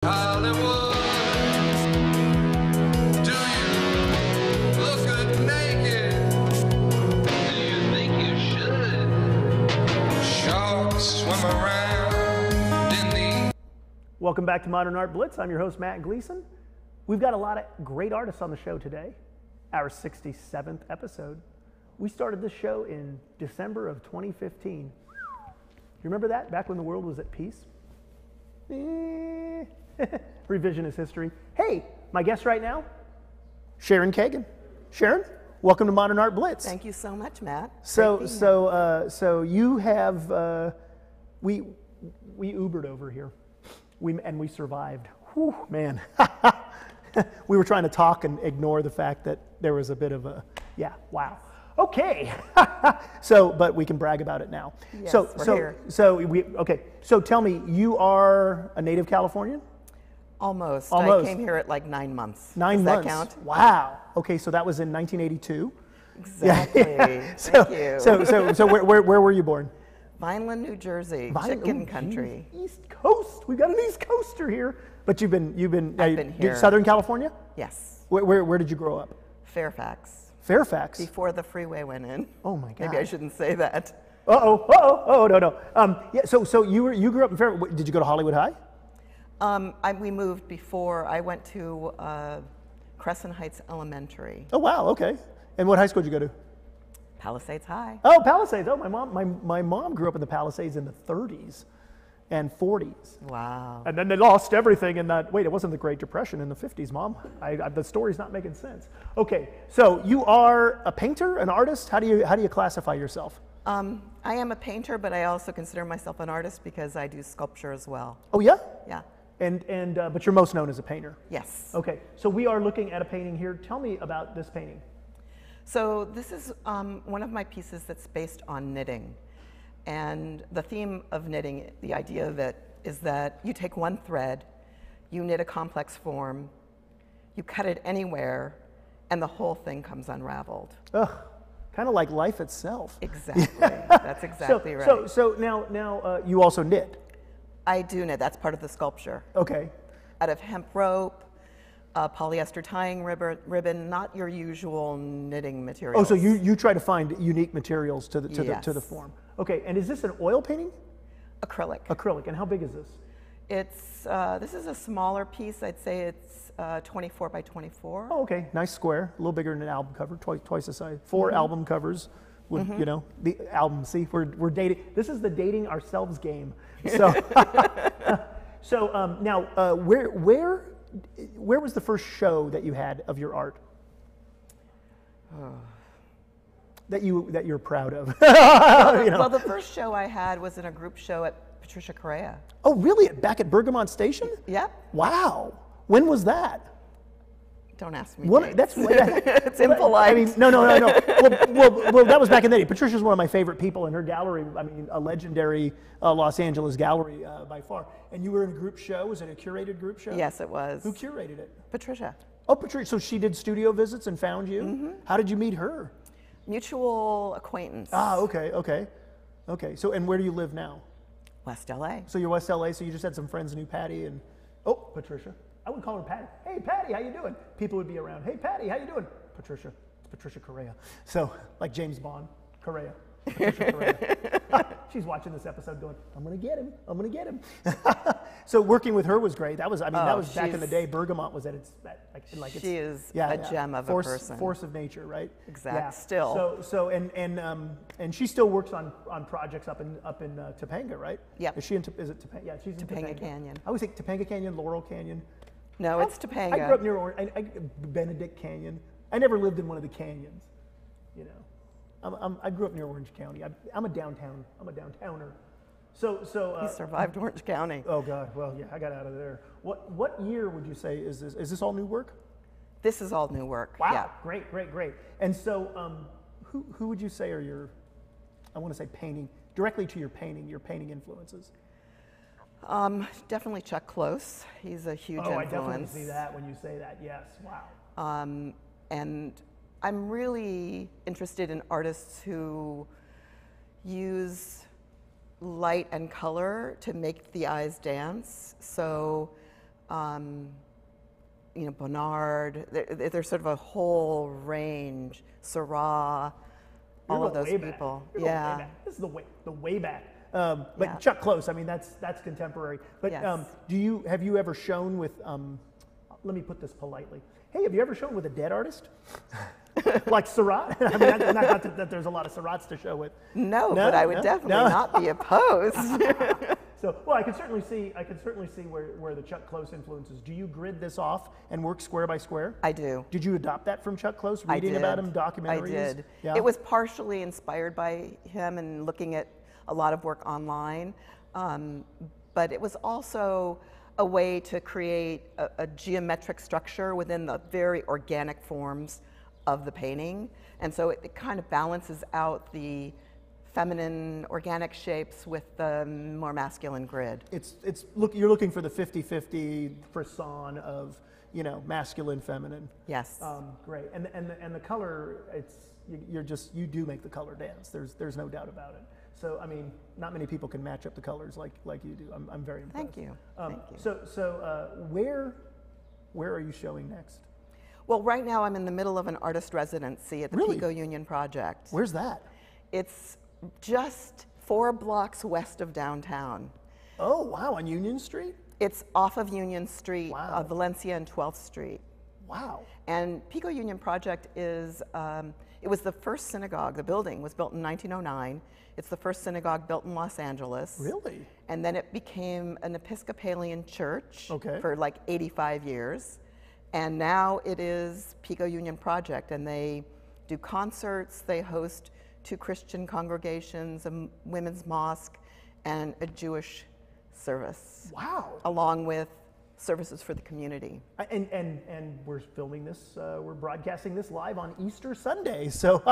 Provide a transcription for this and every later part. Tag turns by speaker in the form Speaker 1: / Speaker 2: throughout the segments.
Speaker 1: Hollywood, do you look good naked? Do you think you should? Sharks swim around in the...
Speaker 2: Welcome back to Modern Art Blitz. I'm your host, Matt Gleason. We've got a lot of great artists on the show today, our 67th episode. We started this show in December of 2015. You remember that, back when the world was at peace? Revisionist history. Hey, my guest right now, Sharon Kagan. Sharon, welcome to Modern Art Blitz.
Speaker 3: Thank you so much, Matt.
Speaker 2: So you have we Ubered over here, we survived. Whew, man, we were trying to talk and ignore the fact that there was a bit of a wow. Okay, but we can brag about it now.
Speaker 3: Yes, we're here.
Speaker 2: So tell me, you are a native Californian?
Speaker 3: Almost.
Speaker 2: Almost.
Speaker 3: I came here at like 9 months.
Speaker 2: 9
Speaker 3: Does
Speaker 2: months.
Speaker 3: that count?
Speaker 2: Wow. Okay, so that was in 1982.
Speaker 3: Exactly. Thank you.
Speaker 2: So where were you born?
Speaker 3: Vineland, New Jersey. Chicken country.
Speaker 2: East Coast. We got an East Coaster here. But you've been
Speaker 3: here.
Speaker 2: Southern California?
Speaker 3: Yes.
Speaker 2: Where did you grow up?
Speaker 3: Fairfax.
Speaker 2: Fairfax.
Speaker 3: Before the freeway went in.
Speaker 2: Oh my God.
Speaker 3: Maybe I shouldn't say that.
Speaker 2: Oh no. So you grew up in Fairfax. Did you go to Hollywood High?
Speaker 3: We moved before. I went to Crescent Heights Elementary.
Speaker 2: Oh wow. Okay. And what high school did you go to?
Speaker 3: Palisades High.
Speaker 2: Oh, Palisades. Oh, my mom grew up in the Palisades in the 30s and 40s.
Speaker 3: Wow.
Speaker 2: And then they lost everything in that. Wait, it wasn't the Great Depression in the 50s, Mom. The story's not making sense. Okay, so you are a painter, an artist. How do you classify yourself?
Speaker 3: I am a painter, but I also consider myself an artist because I do sculpture as well.
Speaker 2: Oh yeah.
Speaker 3: Yeah.
Speaker 2: But you're most known as a painter.
Speaker 3: Yes.
Speaker 2: Okay, so we are looking at a painting here. Tell me about this painting.
Speaker 3: So this is one of my pieces that's based on knitting. And the theme of knitting, the idea of it, is that you take one thread, you knit a complex form, you cut it anywhere, and the whole thing comes unraveled.
Speaker 2: Ugh, kind of like life itself.
Speaker 3: Exactly. That's exactly right.
Speaker 2: So now you also knit.
Speaker 3: I do knit. That's part of the sculpture.
Speaker 2: Okay.
Speaker 3: Out of hemp rope, polyester tying ribbon, not your usual knitting materials.
Speaker 2: Oh, so you try to find unique materials to the form. Okay, and is this an oil painting?
Speaker 3: Acrylic.
Speaker 2: Acrylic, and how big is this?
Speaker 3: It's this is a smaller piece. I'd say it's 24 by 24.
Speaker 2: Oh, okay, nice square, a little bigger than an album cover, twice the size. 4 album covers, would you know the album? See, we're dating. This is the dating ourselves game. So, now where was the first show that you had of your art? That you're proud of?
Speaker 3: Well, the first show I had was in a group show at Patricia Correa.
Speaker 2: Oh, really? Back at Bergamot Station?
Speaker 3: Yep.
Speaker 2: Wow. When was that?
Speaker 3: Don't ask me.
Speaker 2: It's
Speaker 3: impolite.
Speaker 2: I mean, no. Well, that was back in the day. Patricia's one of my favorite people, and her gallery, I mean, a legendary Los Angeles gallery by far. And you were in a group show. Was it a curated group show?
Speaker 3: Yes, it was.
Speaker 2: Who curated it?
Speaker 3: Patricia.
Speaker 2: Oh, Patricia. So she did studio visits and found you? Mm-hmm. How did you meet her?
Speaker 3: Mutual acquaintance.
Speaker 2: Ah, okay. So, and where do you live now?
Speaker 3: West LA.
Speaker 2: So you're West LA, so you just had some friends knew Patty and, oh, Patricia. I would call her Patty. Hey, Patty, how you doing? People would be around. Hey, Patty, how you doing? Patricia. It's Patricia Correa. So, like James Bond, Correa. Patricia Correa. She's watching this episode going, I'm going to get him. So working with her was great. That was back in the day. Bergamot was at its,
Speaker 3: she is a gem of a person.
Speaker 2: Force of nature, right?
Speaker 3: Exactly.
Speaker 2: Yeah.
Speaker 3: Still.
Speaker 2: So and she still works on projects up in Topanga, right?
Speaker 3: Yeah.
Speaker 2: Is it Topanga? Yeah, she's in
Speaker 3: Topanga Canyon.
Speaker 2: I always think Topanga Canyon, Laurel Canyon.
Speaker 3: No, it's Topanga.
Speaker 2: I grew up near Benedict Canyon. I never lived in one of the canyons, you know. I grew up near Orange County. I'm a downtowner. So
Speaker 3: you survived Orange County.
Speaker 2: Oh God, well yeah, I got out of there. What year would you say is this? Is this all new work?
Speaker 3: This is all new work.
Speaker 2: Wow,
Speaker 3: yeah.
Speaker 2: Great. And so, who would you say are your, I want to say painting, directly to your painting influences?
Speaker 3: Definitely Chuck Close. He's a huge influence.
Speaker 2: I definitely see that when you say that. Yes, wow.
Speaker 3: And I'm really interested in artists who use light and color to make the eyes dance. So you know, Bonnard. There's sort of a whole range. Syrah, all of those people. Yeah.
Speaker 2: This is the way back. But Chuck Close, I mean, that's contemporary. But
Speaker 3: Yes.
Speaker 2: have you ever shown with? Let me put this politely. Hey, have you ever shown with a dead artist? Like Seurat? I mean, not that there's a lot of Seurats to show with.
Speaker 3: No, but I would definitely not be opposed.
Speaker 2: So, well, I can certainly see where the Chuck Close influences. Do you grid this off and work square by square?
Speaker 3: I do.
Speaker 2: Did you adopt that from Chuck Close?
Speaker 3: I
Speaker 2: Reading
Speaker 3: did.
Speaker 2: about him, documentaries?
Speaker 3: I did.
Speaker 2: Yeah?
Speaker 3: It was partially inspired by him and looking at a lot of work online, but it was also a way to create a geometric structure within the very organic forms of the painting. And so it kind of balances out the feminine organic shapes with the more masculine grid.
Speaker 2: You're looking for the 50-50 frisson of, you know, masculine, feminine.
Speaker 3: Yes.
Speaker 2: Great. And the color, you do make the color dance. There's no doubt about it. So, I mean, not many people can match up the colors like you do. I'm very impressed.
Speaker 3: Thank you. Thank you.
Speaker 2: So where are you showing next?
Speaker 3: Well, right now I'm in the middle of an artist residency at the
Speaker 2: Really?
Speaker 3: Pico Union Project.
Speaker 2: Where's that?
Speaker 3: It's just 4 blocks west of downtown.
Speaker 2: Oh, wow, on Union Street?
Speaker 3: It's off of Union Street,
Speaker 2: Wow.
Speaker 3: Valencia and 12th Street.
Speaker 2: Wow.
Speaker 3: And Pico Union Project is, it was the first synagogue. The building was built in 1909. It's the first synagogue built in Los Angeles.
Speaker 2: Really?
Speaker 3: And then it became an Episcopalian church
Speaker 2: Okay.
Speaker 3: for like 85 years. And now it is Pico Union Project, and they do concerts, they host 2 Christian congregations, a women's mosque, and a Jewish service.
Speaker 2: Wow.
Speaker 3: Along with services for the community.
Speaker 2: And we're filming this, we're broadcasting this live on Easter Sunday. So,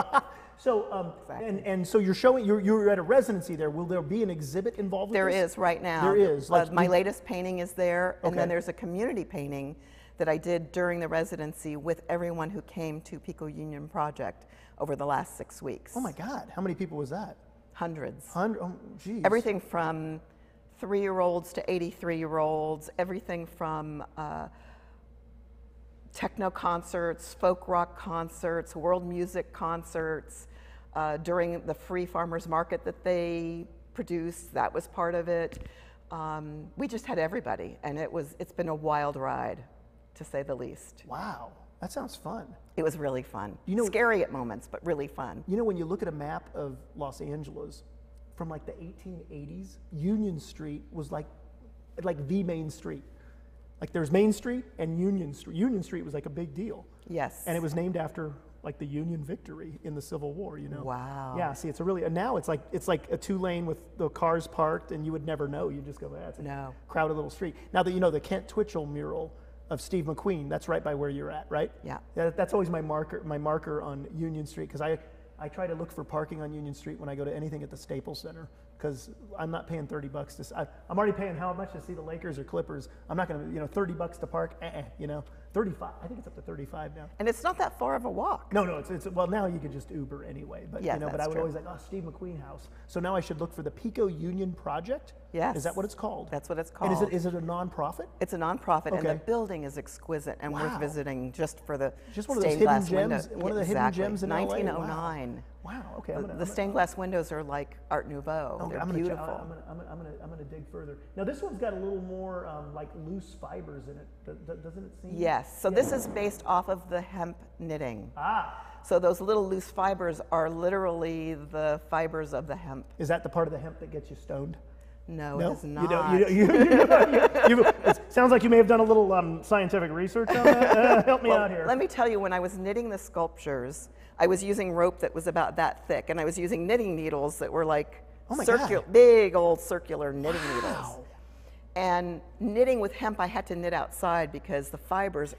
Speaker 3: Exactly.
Speaker 2: and so you're at a residency there. Will there be an exhibit involved with
Speaker 3: There
Speaker 2: this?
Speaker 3: is right now.
Speaker 2: There is.
Speaker 3: My latest painting is there, and
Speaker 2: Okay.
Speaker 3: then there's a community painting that I did during the residency with everyone who came to Pico Union Project over the last 6 weeks.
Speaker 2: Oh my God, how many people was that?
Speaker 3: Hundreds.
Speaker 2: Oh, geez.
Speaker 3: Everything from 3-year-olds to 83-year-olds, everything from techno concerts, folk rock concerts, world music concerts, during the free farmers market that they produced, that was part of it. We just had everybody, and it's been a wild ride, to say the least.
Speaker 2: Wow, that sounds fun.
Speaker 3: It was really fun.
Speaker 2: You know-
Speaker 3: Scary at moments, but really fun.
Speaker 2: You know, when you look at a map of Los Angeles from like the 1880s, Union Street was like the main street. Like there's Main Street and Union Street. Union Street was like a big deal.
Speaker 3: Yes.
Speaker 2: And it was named after like the Union victory in the Civil War, you know.
Speaker 3: Wow.
Speaker 2: Yeah, see, and now it's like a 2-lane with the cars parked, and you would never know. You just go, that's a
Speaker 3: No.
Speaker 2: crowded little street. Now that you know the Kent Twitchell mural of Steve McQueen, that's right by where you're at, right?
Speaker 3: Yeah.
Speaker 2: That's always my marker on Union Street, because I try to look for parking on Union Street when I go to anything at the Staples Center, because I'm not paying $30 I'm already paying how much to see the Lakers or Clippers. I'm not going to, $30 to park, 35. I think it's up to 35 now.
Speaker 3: And it's not that far of a walk.
Speaker 2: No, well, now you can just Uber anyway, but
Speaker 3: Yeah,
Speaker 2: but
Speaker 3: that's
Speaker 2: I would
Speaker 3: true.
Speaker 2: always Steve McQueen house. So now I should look for the Pico Union Project?
Speaker 3: Yes.
Speaker 2: Is that what it's called?
Speaker 3: That's what it's called.
Speaker 2: And is it a nonprofit?
Speaker 3: It's a nonprofit, and the
Speaker 2: Okay.
Speaker 3: building is exquisite and
Speaker 2: Wow.
Speaker 3: worth visiting just for the
Speaker 2: Just one of those
Speaker 3: stained
Speaker 2: hidden
Speaker 3: glass
Speaker 2: gems,
Speaker 3: window.
Speaker 2: one of the hidden gems in LA? Wow.
Speaker 3: 1909.
Speaker 2: Wow. Okay.
Speaker 3: The stained glass windows are like Art Nouveau.
Speaker 2: Okay,
Speaker 3: They're
Speaker 2: I'm
Speaker 3: beautiful.
Speaker 2: gonna dig further. Now this one's got a little more like loose fibers in it, doesn't it seem?
Speaker 3: Yes. So this is based off of the hemp knitting.
Speaker 2: Ah,
Speaker 3: So those little loose fibers are literally the fibers of the hemp.
Speaker 2: is that the part of the hemp that gets you stoned?
Speaker 3: No,
Speaker 2: No,
Speaker 3: it is not.
Speaker 2: it sounds like you may have done a little scientific research on that. Help me out here.
Speaker 3: Let me tell you, when I was knitting the sculptures, I was using rope that was about that thick, and I was using knitting needles that were like
Speaker 2: Oh my God.
Speaker 3: big old circular knitting needles.
Speaker 2: Wow.
Speaker 3: And knitting with hemp, I had to knit outside because the fibers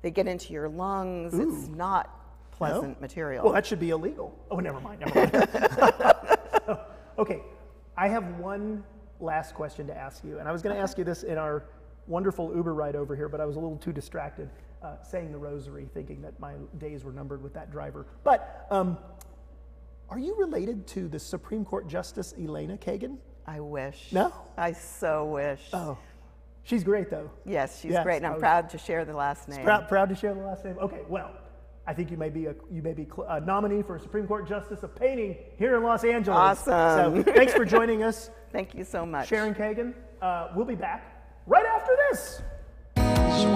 Speaker 3: they get into your lungs. It's not pleasant material.
Speaker 2: Well, that should be illegal. Oh, never mind. Okay, I have one last question to ask you, and I was going to ask you this in our wonderful Uber ride over here, but I was a little too distracted saying the rosary, thinking that my days were numbered with that driver. But are you related to the Supreme Court Justice Elena Kagan?
Speaker 3: I wish.
Speaker 2: No?
Speaker 3: I so wish.
Speaker 2: Oh. She's great, though.
Speaker 3: Yes, she's
Speaker 2: Yes,
Speaker 3: great, and I'm proud to share the last name.
Speaker 2: Proud to share the last name. Okay, well, I think you may be a nominee for a Supreme Court Justice of Painting here in Los Angeles.
Speaker 3: Awesome.
Speaker 2: So thanks for joining us.
Speaker 3: Thank you so much.
Speaker 2: Sharon Kagan. We'll be back right after this.
Speaker 1: So